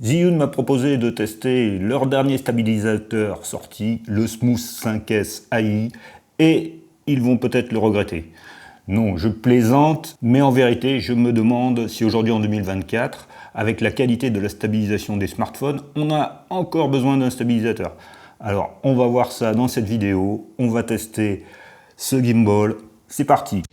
Zhiyun m'a proposé de tester leur dernier stabilisateur sorti, le Smooth 5S AI, et ils vont peut-être le regretter. Non, je plaisante, mais en vérité, je me demande si aujourd'hui en 2024, avec la qualité de la stabilisation des smartphones, on a encore besoin d'un stabilisateur. Alors, on va voir ça dans cette vidéo, on va tester ce gimbal, c'est parti.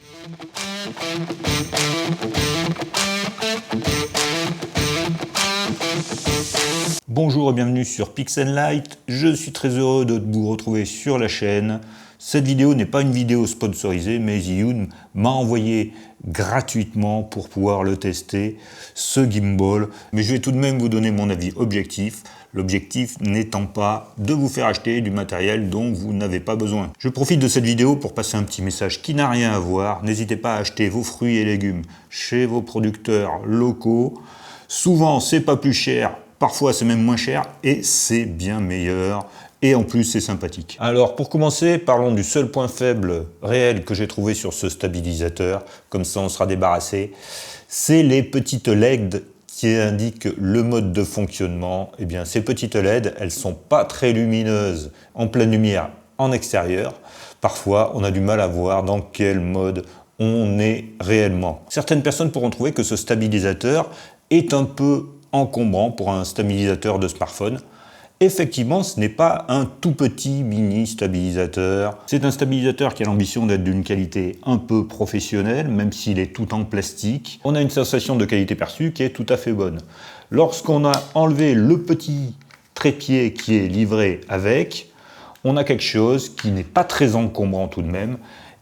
Bonjour et bienvenue sur Pixellight, je suis très heureux de vous retrouver sur la chaîne. Cette vidéo n'est pas une vidéo sponsorisée, mais Zhiyun m'a envoyé gratuitement pour pouvoir le tester, ce gimbal. Mais je vais tout de même vous donner mon avis objectif, l'objectif n'étant pas de vous faire acheter du matériel dont vous n'avez pas besoin. Je profite de cette vidéo pour passer un petit message qui n'a rien à voir. N'hésitez pas à acheter vos fruits et légumes chez vos producteurs locaux. Souvent, c'est pas plus cher. Parfois, c'est même moins cher et c'est bien meilleur. Et en plus, c'est sympathique. Alors, pour commencer, parlons du seul point faible réel que j'ai trouvé sur ce stabilisateur. Comme ça, on sera débarrassé. C'est les petites LED qui indiquent le mode de fonctionnement. Eh bien, ces petites LED, elles sont pas très lumineuses en pleine lumière en extérieur. Parfois, on a du mal à voir dans quel mode on est réellement. Certaines personnes pourront trouver que ce stabilisateur est un peu encombrant pour un stabilisateur de smartphone. Effectivement, ce n'est pas un tout petit mini stabilisateur. C'est un stabilisateur qui a l'ambition d'être d'une qualité un peu professionnelle, même s'il est tout en plastique. On a une sensation de qualité perçue qui est tout à fait bonne. Lorsqu'on a enlevé le petit trépied qui est livré avec, on a quelque chose qui n'est pas très encombrant tout de même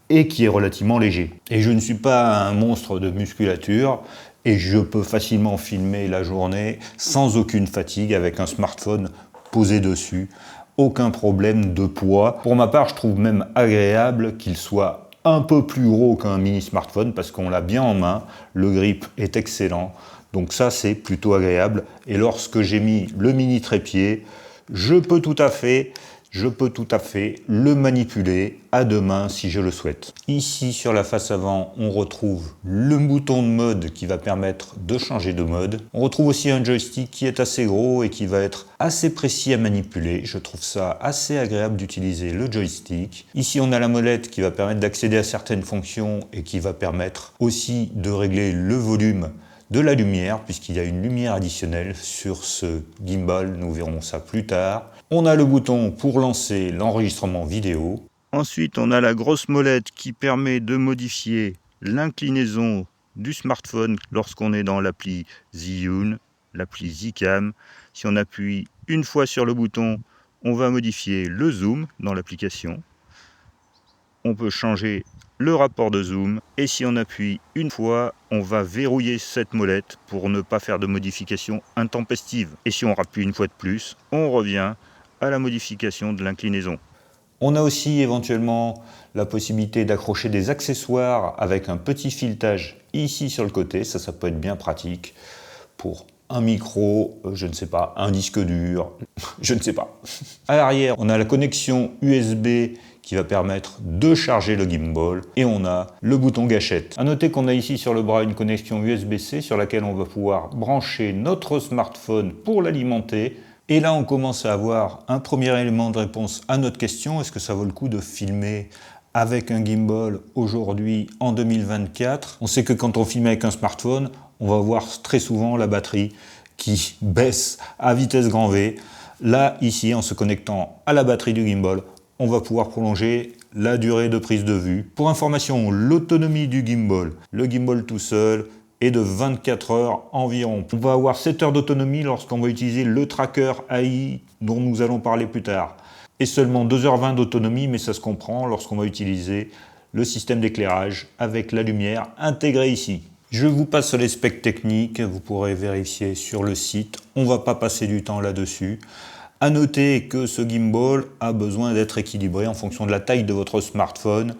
et qui est relativement léger. Et je ne suis pas un monstre de musculature, et je peux facilement filmer la journée sans aucune fatigue avec un smartphone posé dessus. Aucun problème de poids. Pour ma part, je trouve même agréable qu'il soit un peu plus gros qu'un mini smartphone parce qu'on l'a bien en main. Le grip est excellent. Donc ça, c'est plutôt agréable. Et lorsque j'ai mis le mini trépied, je peux tout à fait le manipuler à deux mains si je le souhaite. Ici sur la face avant, on retrouve le bouton de mode qui va permettre de changer de mode. On retrouve aussi un joystick qui est assez gros et qui va être assez précis à manipuler. Je trouve ça assez agréable d'utiliser le joystick. Ici on a la molette qui va permettre d'accéder à certaines fonctions et qui va permettre aussi de régler le volume de la lumière, puisqu'il y a une lumière additionnelle sur ce gimbal, nous verrons ça plus tard. On a le bouton pour lancer l'enregistrement vidéo. Ensuite, on a la grosse molette qui permet de modifier l'inclinaison du smartphone lorsqu'on est dans l'appli Zhiyun, l'appli Zcam. Si on appuie une fois sur le bouton, on va modifier le zoom dans l'application. On peut changer le rapport de zoom et si on appuie une fois, on va verrouiller cette molette pour ne pas faire de modification intempestive. Et si on appuie une fois de plus, on revient à la modification de l'inclinaison. On a aussi éventuellement la possibilité d'accrocher des accessoires avec un petit filetage ici sur le côté, ça peut être bien pratique pour un micro, je ne sais pas, un disque dur, je ne sais pas. À l'arrière, on a la connexion USB qui va permettre de charger le gimbal et on a le bouton gâchette. A noter qu'on a ici sur le bras une connexion USB-C sur laquelle on va pouvoir brancher notre smartphone pour l'alimenter. Et là, on commence à avoir un premier élément de réponse à notre question. Est-ce que ça vaut le coup de filmer avec un gimbal aujourd'hui en 2024? On sait que quand on filme avec un smartphone, on va voir très souvent la batterie qui baisse à vitesse grand V. Là, ici, en se connectant à la batterie du gimbal, on va pouvoir prolonger la durée de prise de vue. Pour information, l'autonomie du gimbal, le gimbal tout seul, est de 24 heures environ. On va avoir 7 heures d'autonomie lorsqu'on va utiliser le tracker AI dont nous allons parler plus tard. Et seulement 2h20 d'autonomie, mais ça se comprend lorsqu'on va utiliser le système d'éclairage avec la lumière intégrée ici. Je vous passe les specs techniques, vous pourrez vérifier sur le site. On ne va pas passer du temps là-dessus. À noter que ce gimbal a besoin d'être équilibré en fonction de la taille de votre smartphone.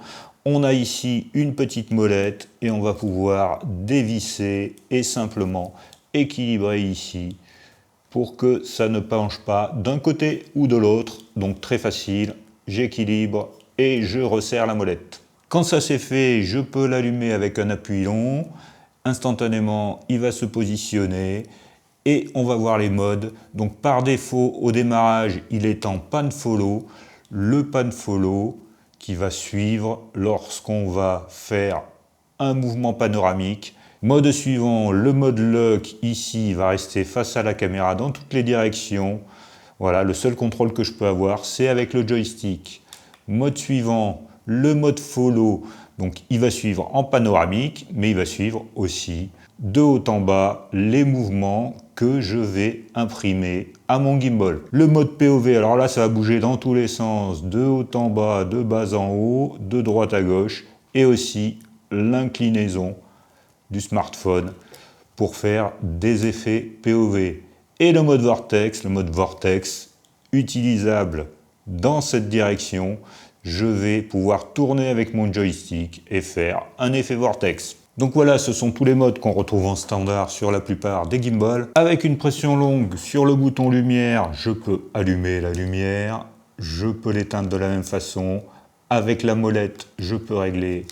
On a ici une petite molette et on va pouvoir dévisser et simplement équilibrer ici pour que ça ne penche pas d'un côté ou de l'autre. Donc très facile, j'équilibre et je resserre la molette. Quand ça c'est fait, je peux l'allumer avec un appui long. Instantanément, il va se positionner et on va voir les modes. Donc par défaut, au démarrage, il est en pan follow, le pan follow qui va suivre lorsqu'on va faire un mouvement panoramique. Mode suivant, le mode lock, ici, va rester face à la caméra dans toutes les directions. Voilà, le seul contrôle que je peux avoir, c'est avec le joystick. Mode suivant, le mode follow, donc il va suivre en panoramique, mais il va suivre aussi de haut en bas les mouvements que je vais imprimer à mon gimbal. Le mode POV, alors là ça va bouger dans tous les sens, de haut en bas, de bas en haut, de droite à gauche, et aussi l'inclinaison du smartphone pour faire des effets POV. Et le mode vortex utilisable dans cette direction, je vais pouvoir tourner avec mon joystick et faire un effet vortex. Donc voilà, ce sont tous les modes qu'on retrouve en standard sur la plupart des gimbals. Avec une pression longue sur le bouton lumière, je peux allumer la lumière, je peux l'éteindre de la même façon. Avec la molette, je peux régler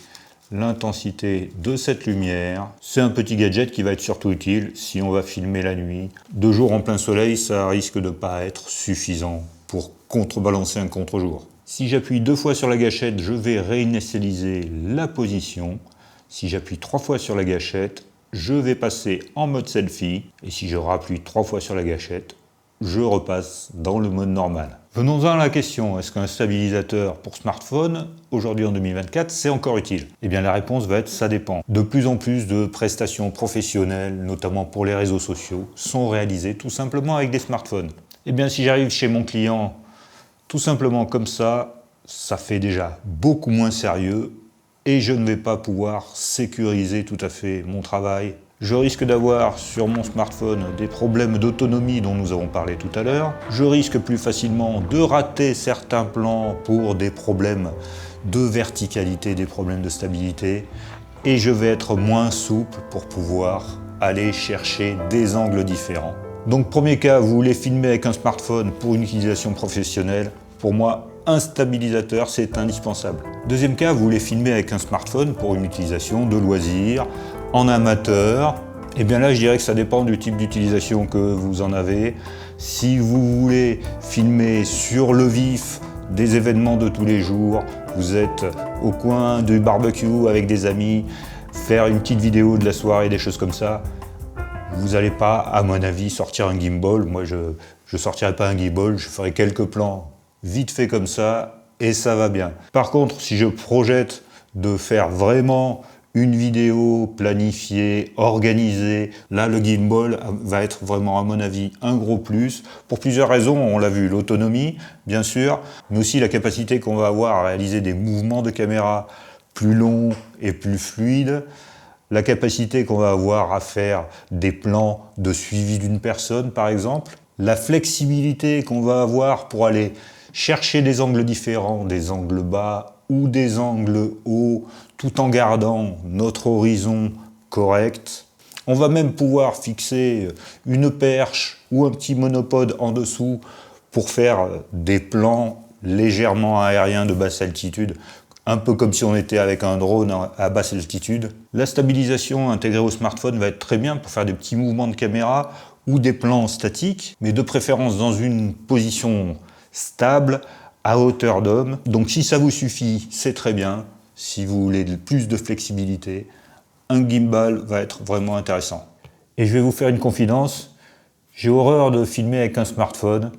l'intensité de cette lumière. C'est un petit gadget qui va être surtout utile si on va filmer la nuit. De jour en plein soleil, ça risque de ne pas être suffisant pour contrebalancer un contre-jour. Si j'appuie 2 fois sur la gâchette, je vais réinitialiser la position. Si j'appuie 3 fois sur la gâchette, je vais passer en mode selfie. Et si je rappuie 3 fois sur la gâchette, je repasse dans le mode normal. Venons-en à la question, est-ce qu'un stabilisateur pour smartphone, aujourd'hui en 2024, c'est encore utile? Eh bien la réponse va être ça dépend. De plus en plus de prestations professionnelles, notamment pour les réseaux sociaux, sont réalisées tout simplement avec des smartphones. Eh bien si j'arrive chez mon client tout simplement comme ça fait déjà beaucoup moins sérieux et je ne vais pas pouvoir sécuriser tout à fait mon travail. Je risque d'avoir sur mon smartphone des problèmes d'autonomie dont nous avons parlé tout à l'heure. Je risque plus facilement de rater certains plans pour des problèmes de verticalité, des problèmes de stabilité. Et je vais être moins souple pour pouvoir aller chercher des angles différents. Donc premier cas, vous voulez filmer avec un smartphone pour une utilisation professionnelle. Pour moi, un stabilisateur, c'est indispensable. Deuxième cas, vous voulez filmer avec un smartphone pour une utilisation de loisir, en amateur. Et bien là, je dirais que ça dépend du type d'utilisation que vous en avez. Si vous voulez filmer sur le vif des événements de tous les jours, vous êtes au coin du barbecue avec des amis, faire une petite vidéo de la soirée, des choses comme ça, vous n'allez pas, à mon avis, sortir un gimbal. Moi, je ne sortirai pas un gimbal, je ferai quelques plans vite fait comme ça, et ça va bien. Par contre, si je projette de faire vraiment une vidéo planifiée, organisée, là le gimbal va être vraiment à mon avis un gros plus, pour plusieurs raisons. On l'a vu, l'autonomie bien sûr, mais aussi la capacité qu'on va avoir à réaliser des mouvements de caméra plus longs et plus fluides, la capacité qu'on va avoir à faire des plans de suivi d'une personne par exemple, la flexibilité qu'on va avoir pour aller chercher des angles différents, des angles bas ou des angles hauts, tout en gardant notre horizon correct. On va même pouvoir fixer une perche ou un petit monopode en dessous pour faire des plans légèrement aériens de basse altitude, un peu comme si on était avec un drone à basse altitude. La stabilisation intégrée au smartphone va être très bien pour faire des petits mouvements de caméra ou des plans statiques, mais de préférence dans une position stable, à hauteur d'homme. Donc si ça vous suffit, c'est très bien. Si vous voulez plus de flexibilité, un gimbal va être vraiment intéressant. Et je vais vous faire une confidence, j'ai horreur de filmer avec un smartphone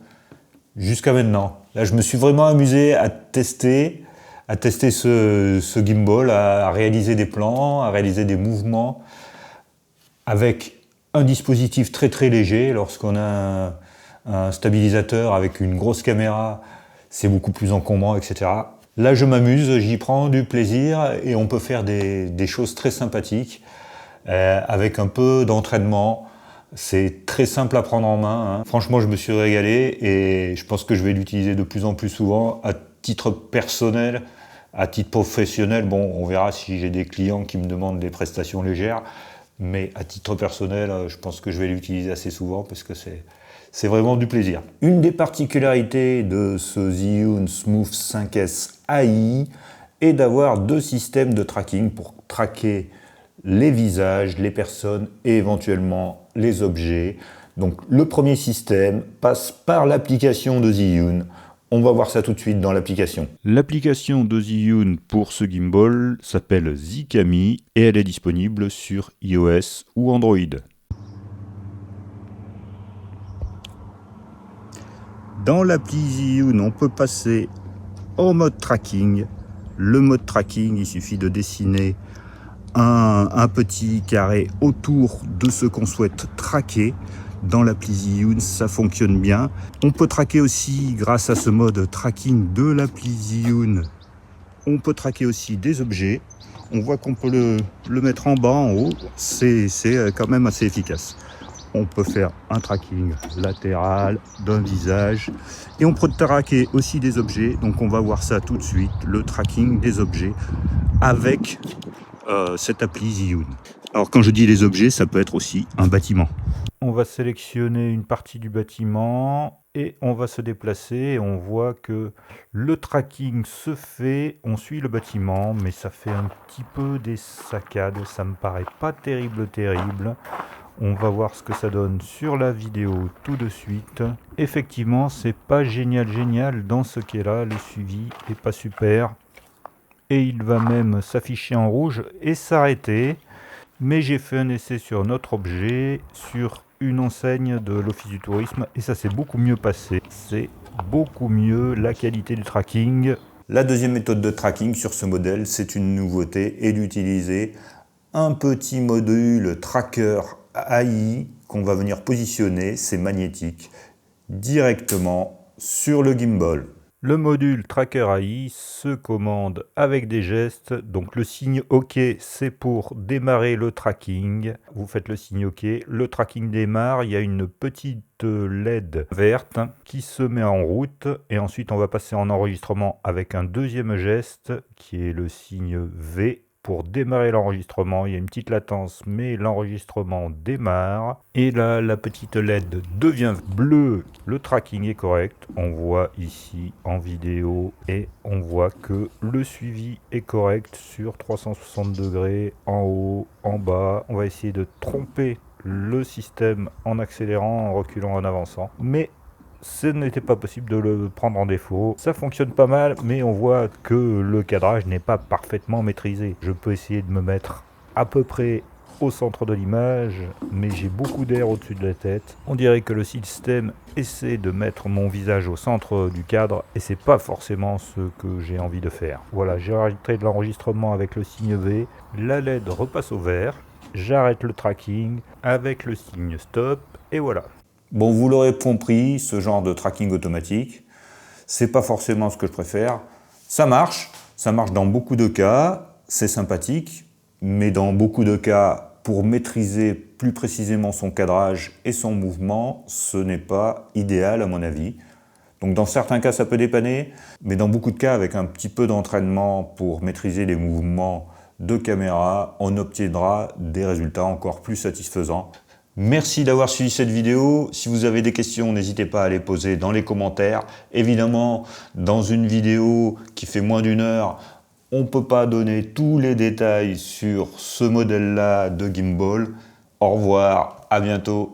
jusqu'à maintenant. Là, je me suis vraiment amusé à tester ce gimbal, à réaliser des plans, à réaliser des mouvements avec un dispositif très très léger. Lorsqu'on a un stabilisateur avec une grosse caméra, c'est beaucoup plus encombrant, etc. Là, je m'amuse, j'y prends du plaisir et on peut faire des choses très sympathiques avec un peu d'entraînement. C'est très simple à prendre en main, hein. Franchement, je me suis régalé et je pense que je vais l'utiliser de plus en plus souvent à titre personnel, à titre professionnel. Bon, on verra si j'ai des clients qui me demandent des prestations légères, mais à titre personnel, je pense que je vais l'utiliser assez souvent parce que c'est vraiment du plaisir. Une des particularités de ce Zhiyun Smooth 5S AI est d'avoir 2 systèmes de tracking pour traquer les visages, les personnes et éventuellement les objets. Donc le premier système passe par l'application de Zhiyun. On va voir ça tout de suite dans l'application. L'application de Zhiyun pour ce gimbal s'appelle Zcami et elle est disponible sur iOS ou Android. Dans l'appli Zhiyun, on peut passer au mode tracking. Le mode tracking, il suffit de dessiner un petit carré autour de ce qu'on souhaite traquer. Dans l'appli Zhiyun, ça fonctionne bien. On peut traquer aussi, grâce à ce mode tracking de l'appli Zhiyun, on peut traquer aussi des objets. On voit qu'on peut le mettre en bas, en haut. C'est quand même assez efficace. On peut faire un tracking latéral d'un visage et on peut traquer aussi des objets. Donc on va voir ça tout de suite, le tracking des objets avec cette appli Zhiyun. Alors quand je dis les objets, ça peut être aussi un bâtiment. On va sélectionner une partie du bâtiment et on va se déplacer et on voit que le tracking se fait, on suit le bâtiment mais ça fait un petit peu des saccades, ça me paraît pas terrible. On va voir ce que ça donne sur la vidéo tout de suite. Effectivement, c'est pas génial dans ce qui est là, le suivi est pas super. Et il va même s'afficher en rouge et s'arrêter. Mais j'ai fait un essai sur notre objet, sur une enseigne de l'Office du tourisme, et ça s'est beaucoup mieux passé. C'est beaucoup mieux la qualité du tracking. La deuxième méthode de tracking sur ce modèle, c'est une nouveauté, et d'utiliser un petit module tracker AI qu'on va venir positionner, c'est magnétique, directement sur le gimbal. Le module Tracker AI se commande avec des gestes, donc le signe OK c'est pour démarrer le tracking, vous faites le signe OK, le tracking démarre, il y a une petite LED verte qui se met en route et ensuite on va passer en enregistrement avec un deuxième geste qui est le signe V. Pour démarrer l'enregistrement, il y a une petite latence, mais l'enregistrement démarre. Et là, la petite LED devient bleue. Le tracking est correct. On voit ici en vidéo et on voit que le suivi est correct sur 360 degrés, en haut, en bas. On va essayer de tromper le système en accélérant, en reculant, en avançant. Mais ce n'était pas possible de le prendre en défaut. Ça fonctionne pas mal, mais on voit que le cadrage n'est pas parfaitement maîtrisé. Je peux essayer de me mettre à peu près au centre de l'image, mais j'ai beaucoup d'air au-dessus de la tête. On dirait que le système essaie de mettre mon visage au centre du cadre, et c'est pas forcément ce que j'ai envie de faire. Voilà, j'ai arrêté de l'enregistrement avec le signe V. La LED repasse au vert. J'arrête le tracking avec le signe stop, et voilà. Bon, vous l'aurez compris, ce genre de tracking automatique, c'est pas forcément ce que je préfère. Ça marche dans beaucoup de cas, c'est sympathique, mais dans beaucoup de cas, pour maîtriser plus précisément son cadrage et son mouvement, ce n'est pas idéal à mon avis. Donc dans certains cas, ça peut dépanner, mais dans beaucoup de cas, avec un petit peu d'entraînement pour maîtriser les mouvements de caméra, on obtiendra des résultats encore plus satisfaisants. Merci d'avoir suivi cette vidéo. Si vous avez des questions, n'hésitez pas à les poser dans les commentaires. Évidemment, dans une vidéo qui fait moins d'1 heure, on ne peut pas donner tous les détails sur ce modèle-là de gimbal. Au revoir, à bientôt.